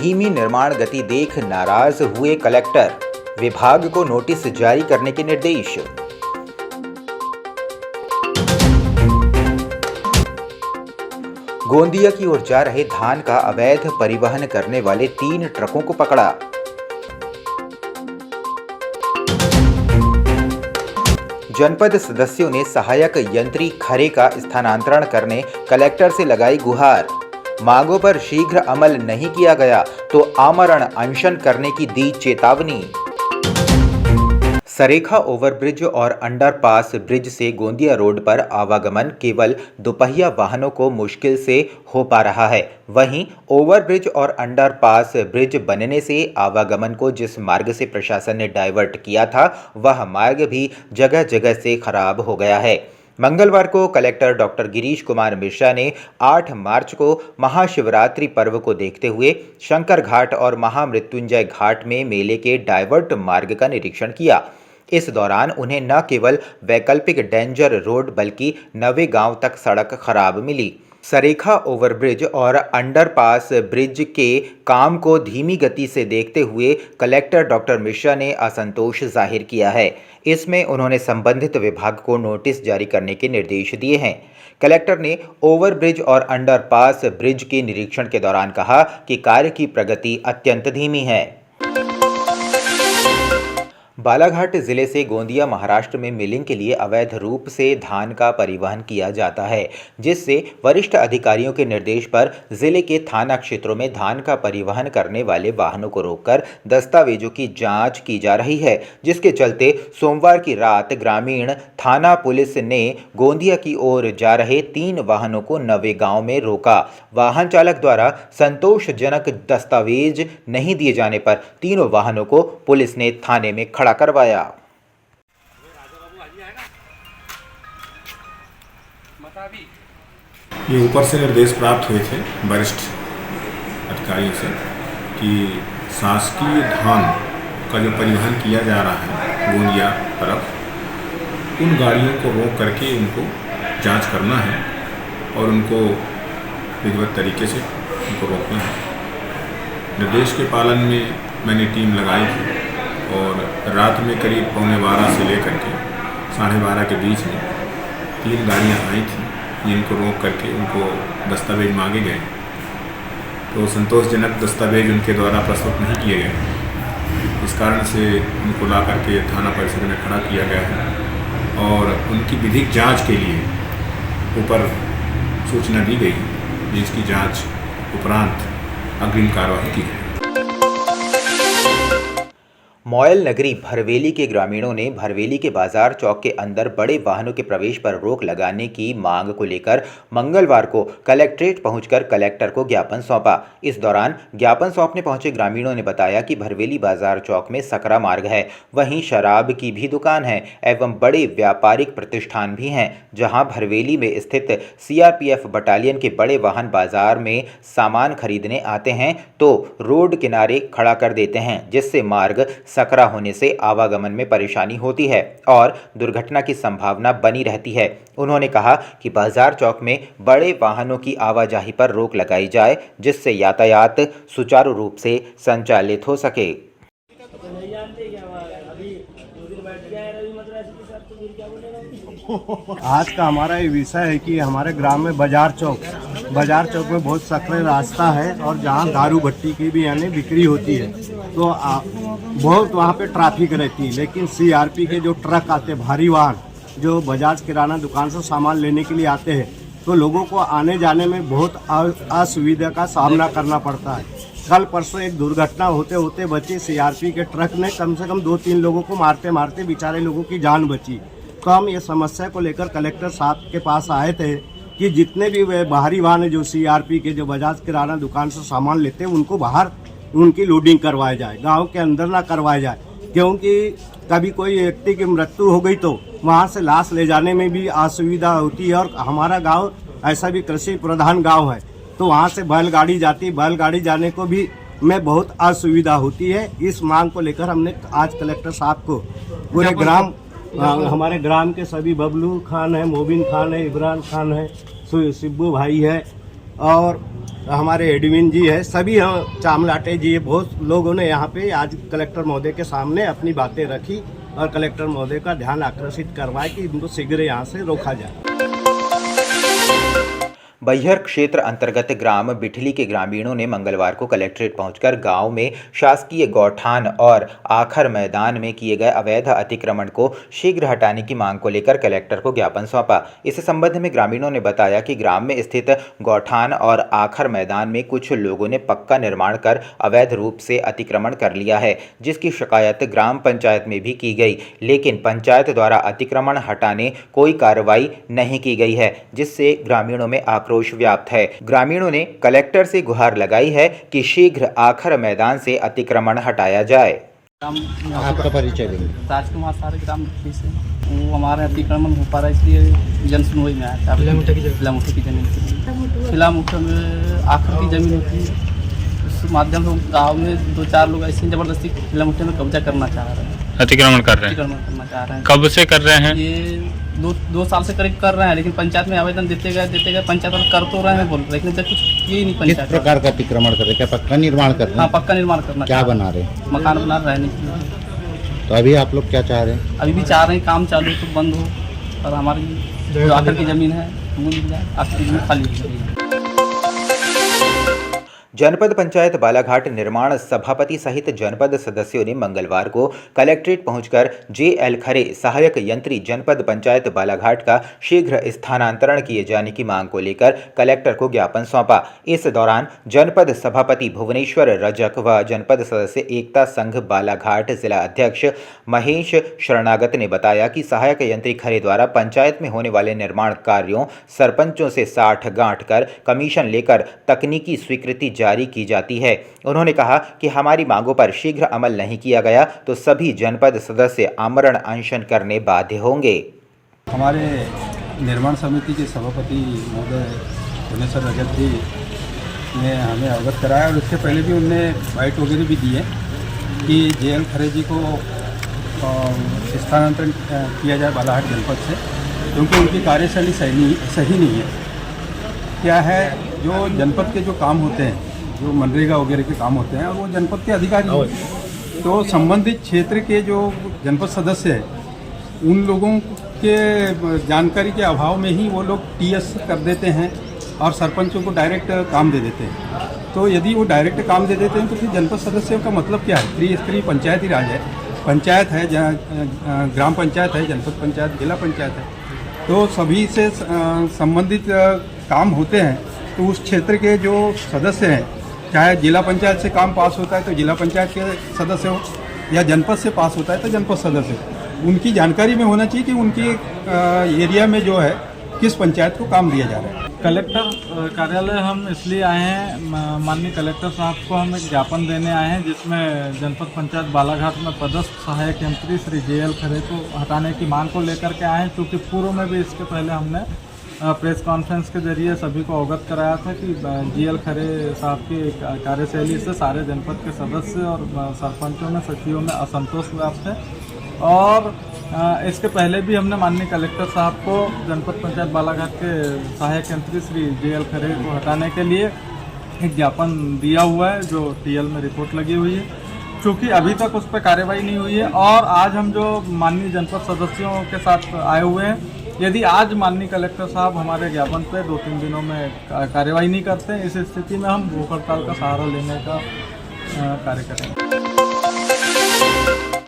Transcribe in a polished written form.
धीमी निर्माण गति देख नाराज हुए कलेक्टर, विभाग को नोटिस जारी करने के निर्देश। गोंदिया की ओर जा रहे धान का अवैध परिवहन करने वाले 3 ट्रकों को पकड़ा। जनपद सदस्यों ने सहायक यंत्री खरे का स्थानांतरण करने कलेक्टर से लगाई गुहार। मांगों पर शीघ्र अमल नहीं किया गया तो आमरण अनशन करने की दी चेतावनी। सरेखा ओवरब्रिज और अंडरपास ब्रिज से गोंदिया रोड पर आवागमन केवल दोपहिया वाहनों को मुश्किल से हो पा रहा है। वहीं ओवरब्रिज और अंडरपास ब्रिज बनने से आवागमन को जिस मार्ग से प्रशासन ने डाइवर्ट किया था वह मार्ग भी जगह जगह से खराब हो गया है। मंगलवार को कलेक्टर डॉक्टर गिरीश कुमार मिश्रा ने 8 मार्च को महाशिवरात्रि पर्व को देखते हुए शंकर घाट और महामृत्युंजय घाट में मेले के डाइवर्ट मार्ग का निरीक्षण किया। इस दौरान उन्हें न केवल वैकल्पिक डेंजर रोड बल्कि नवे गांव तक सड़क खराब मिली। सरेखा ओवरब्रिज और अंडरपास ब्रिज के काम को धीमी गति से देखते हुए कलेक्टर डॉक्टर मिश्रा ने असंतोष जाहिर किया है। इसमें उन्होंने संबंधित विभाग को नोटिस जारी करने के निर्देश दिए हैं। कलेक्टर ने ओवरब्रिज और अंडरपास ब्रिज के निरीक्षण के दौरान कहा कि कार्य की प्रगति अत्यंत धीमी है। बालाघाट जिले से गोंदिया महाराष्ट्र में मिलिंग के लिए अवैध रूप से धान का परिवहन किया जाता है, जिससे वरिष्ठ अधिकारियों के निर्देश पर जिले के थाना क्षेत्रों में धान का परिवहन करने वाले वाहनों को रोककर दस्तावेजों की जांच की जा रही है, जिसके चलते सोमवार की रात ग्रामीण थाना पुलिस ने गोंदिया की ओर जा रहे 3 वाहनों को नवे गांव में रोका। वाहन चालक द्वारा संतोषजनक दस्तावेज नहीं दिए जाने पर तीनों वाहनों को पुलिस ने थाने में खड़ा करवाया। ये ऊपर से निर्देश प्राप्त हुए थे वरिष्ठ अधिकारियों से कि शासकीय धान का जो परिवहन किया जा रहा है गोंदिया तरफ, उन गाड़ियों को रोक करके उनको जांच करना है और उनको विधिवत तरीके से उनको रोकना है। निर्देश के पालन में मैंने टीम लगाई थी और रात में करीब 11:15 से लेकर के 12:30 के बीच में 3 गाड़ियाँ आई थी, जिनको रोक करके उनको दस्तावेज मांगे गए तो संतोषजनक दस्तावेज उनके द्वारा प्रस्तुत नहीं किए गए। इस कारण से उनको ला करके थाना परिसर में खड़ा किया गया है और उनकी विधिक जांच के लिए ऊपर सूचना दी गई, जिसकी जांच उपरांत अग्रिम कार्रवाई की है। मॉयल नगरी भरवेली के ग्रामीणों ने भरवेली के बाजार चौक के अंदर बड़े वाहनों के प्रवेश पर रोक लगाने की मांग को लेकर मंगलवार को कलेक्ट्रेट पहुंचकर कलेक्टर को ज्ञापन सौंपा। इस दौरान ज्ञापन सौंपने पहुंचे ग्रामीणों ने बताया कि भरवेली बाजार चौक में सकरा मार्ग है, वहीं शराब की भी दुकान है एवं बड़े व्यापारिक प्रतिष्ठान भी हैं, जहां भरवेली में स्थित CRPF बटालियन के बड़े वाहन बाजार में सामान खरीदने आते हैं तो रोड किनारे खड़ा कर देते हैं, जिससे मार्ग सकरा होने से आवागमन में परेशानी होती है और दुर्घटना की संभावना बनी रहती है। उन्होंने कहा कि बाजार चौक में बड़े वाहनों की आवाजाही पर रोक लगाई जाए, जिससे यातायात सुचारू रूप से संचालित हो सके। आज का हमारा ये विषय है कि हमारे ग्राम में बाजार चौक में बहुत सकरे रास्ता है और जहाँ दारू भट्टी की भी यानी बिक्री होती है तो बहुत वहाँ पे ट्रैफिक रहती है। लेकिन CRP के जो ट्रक आते हैं, भारी वाहन जो बजाज किराना दुकान से सामान लेने के लिए आते हैं, तो लोगों को आने जाने में बहुत असुविधा का सामना करना पड़ता है। कल परसों एक दुर्घटना होते होते बची। CRP के ट्रक ने कम से कम 2-3 लोगों को मारते मारते बेचारे लोगों की जान बची। तो हम ये समस्या को लेकर कलेक्टर साहब के पास आए थे कि जितने भी वे बाहरी वाहन है जो CRP के जो बजाज किराना दुकान से सामान लेते हैं उनको बाहर उनकी लोडिंग करवाई जाए, गांव के अंदर ना करवाई जाए, क्योंकि कभी कोई व्यक्ति की मृत्यु हो गई तो वहां से लाश ले जाने में भी असुविधा होती है। और हमारा गांव ऐसा भी कृषि प्रधान गांव है तो वहां से बैलगाड़ी जाती, बैलगाड़ी जाने को भी में बहुत असुविधा होती है। इस मांग को लेकर हमने आज कलेक्टर साहब को पूरे ग्राम, हमारे ग्राम के सभी बबलू खान है, मोबिन खान है, इमरान खान है, सिब्बू भाई है और हमारे एडमिन जी है, सभी हम चामलाटे जी, बहुत लोगों ने यहाँ पे आज कलेक्टर महोदय के सामने अपनी बातें रखी और कलेक्टर महोदय का ध्यान आकर्षित करवाए कि इनको शीघ्र यहाँ से रोका जाए। बैहर क्षेत्र अंतर्गत ग्राम बिठली के ग्रामीणों ने मंगलवार को कलेक्ट्रेट पहुंचकर गांव में शासकीय गौठान और आखर मैदान में किए गए अवैध अतिक्रमण को शीघ्र हटाने की मांग को लेकर कलेक्टर को ज्ञापन सौंपा। इस संबंध में ग्रामीणों ने बताया कि ग्राम में स्थित गौठान और आखर मैदान में कुछ लोगों ने पक्का निर्माण कर अवैध रूप से अतिक्रमण कर लिया है, जिसकी शिकायत ग्राम पंचायत में भी की गई, लेकिन पंचायत द्वारा अतिक्रमण हटाने कोई कार्रवाई नहीं की गई है, जिससे ग्रामीणों में आक्रोश व्याप्त है। ग्रामीणों ने कलेक्टर से गुहार लगाई है कि शीघ्र आखर मैदान से अतिक्रमण हटाया जाए। आपका परिचय देंगे। राजकुमार सारे ग्राम बिठली से वो हमारे अतिक्रमण हो पा रहा है, इसलिए जन सुनवाई में आया था। किलामुठा की जमीन किलामुठा में आखिर की जमीन होती है, उस माध्यम से गाँव में 2-4 लोग ऐसे जबरदस्ती किलामुठा में कब्जा करना चाह रहे हैं, अतिक्रमण कर रहे हैं। अतिक्रमण करना चाह रहे हैं। कब से कर रहे हैं? ये 2 साल से करीब कर रहे हैं, लेकिन पंचायत में आवेदन देते गए पंचायत वाले कर तो रहे हैं बोल, लेकिन जब कुछ ये नहीं किस पंचायत। प्रकार का अतिक्रमण कर रहे हैं? क्या पक्का निर्माण कर रहे हाँ, हैं? पक्का निर्माण करना। क्या बना रहे हैं? मकान बना रहने के लिए। तो अभी आप लोग क्या चाह रहे हैं? अभी भी चाह रहे हैं काम चालू तो बंद हो और हमारी जो आखिर की ज़मीन है वो मिल जाए, आखिर की ज़मीन खाली हो जाए। जनपद पंचायत बालाघाट निर्माण सभापति सहित जनपद सदस्यों ने मंगलवार को कलेक्ट्रेट पहुंचकर जे.एल. खरे सहायक यंत्री जनपद पंचायत बालाघाट का शीघ्र स्थानांतरण किए जाने की मांग को लेकर कलेक्टर को ज्ञापन सौंपा। इस दौरान जनपद सभापति भुवनेश्वर रजक व जनपद सदस्य एकता संघ बालाघाट जिला अध्यक्ष महेश शरणागत ने बताया कि सहायक यंत्री खरे द्वारा पंचायत में होने वाले निर्माण कार्यों सरपंचों से साठ गांठ कर कमीशन लेकर तकनीकी स्वीकृति जारी की जाती है। उन्होंने कहा कि हमारी मांगों पर शीघ्र अमल नहीं किया गया तो सभी जनपद सदस्य आमरण अनशन करने बाध्य होंगे। हमारे निर्माण समिति के सभापति महोदय भुवनेश्वर रजक जी ने हमें अवगत कराया और उसके पहले भी उनने बाइट वगैरह भी दिए कि जे.एल. खरे जी को स्थानांतरण किया जाए बालाघाट जनपद से, क्योंकि उनकी कार्यशैली सही नहीं है। क्या है, जो जनपद के जो काम होते हैं, जो मनरेगा वगैरह के काम होते हैं, और वो जनपद के अधिकारी हैं, तो संबंधित क्षेत्र के जो जनपद सदस्य हैं उन लोगों के जानकारी के अभाव में ही वो लोग टीएस कर देते हैं और सरपंचों को डायरेक्ट काम दे देते हैं। तो यदि वो डायरेक्ट काम दे देते हैं तो फिर जनपद सदस्यों का मतलब क्या है? त्रिस्तरीय पंचायत ही राज है, पंचायत है, ग्राम पंचायत है, जनपद पंचायत, जिला पंचायत है, तो सभी से संबंधित काम होते हैं। तो उस क्षेत्र के जो सदस्य हैं, चाहे जिला पंचायत से काम पास होता है तो जिला पंचायत के सदस्य हो, या जनपद से पास होता है तो जनपद सदस्य हो, उनकी जानकारी में होना चाहिए कि उनकी एरिया में जो है किस पंचायत को काम दिया जा रहा है। कलेक्टर कार्यालय हम इसलिए आए हैं, माननीय कलेक्टर साहब को हम एक ज्ञापन देने आए हैं, जिसमें जनपद पंचायत बालाघाट में पदस्थ सहायक यंत्री श्री जे.एल. खरे को हटाने की मांग को लेकर के आए हैं, क्योंकि पूर्व में भी इसके पहले हमने प्रेस कॉन्फ्रेंस के जरिए सभी को अवगत कराया था कि जे.एल. खरे साहब की कार्यशैली से सारे जनपद के सदस्य और सरपंचों में, सचिवों में असंतोष व्याप्त है। और इसके पहले भी हमने माननीय कलेक्टर साहब को जनपद पंचायत बालाघाट के सहायक यंत्री श्री जे.एल. खरे को हटाने के लिए एक ज्ञापन दिया हुआ है, जो टीएल में रिपोर्ट लगी हुई है। क्योंकि अभी तक उस पर कार्रवाई नहीं हुई है और आज हम जो माननीय जनपद सदस्यों के साथ आए हुए हैं, यदि आज माननीय कलेक्टर साहब हमारे ज्ञापन पे 2-3 दिनों में कार्रवाई नहीं करते, इस स्थिति में हम भूख हड़ताल का सहारा लेने का कार्य करेंगे।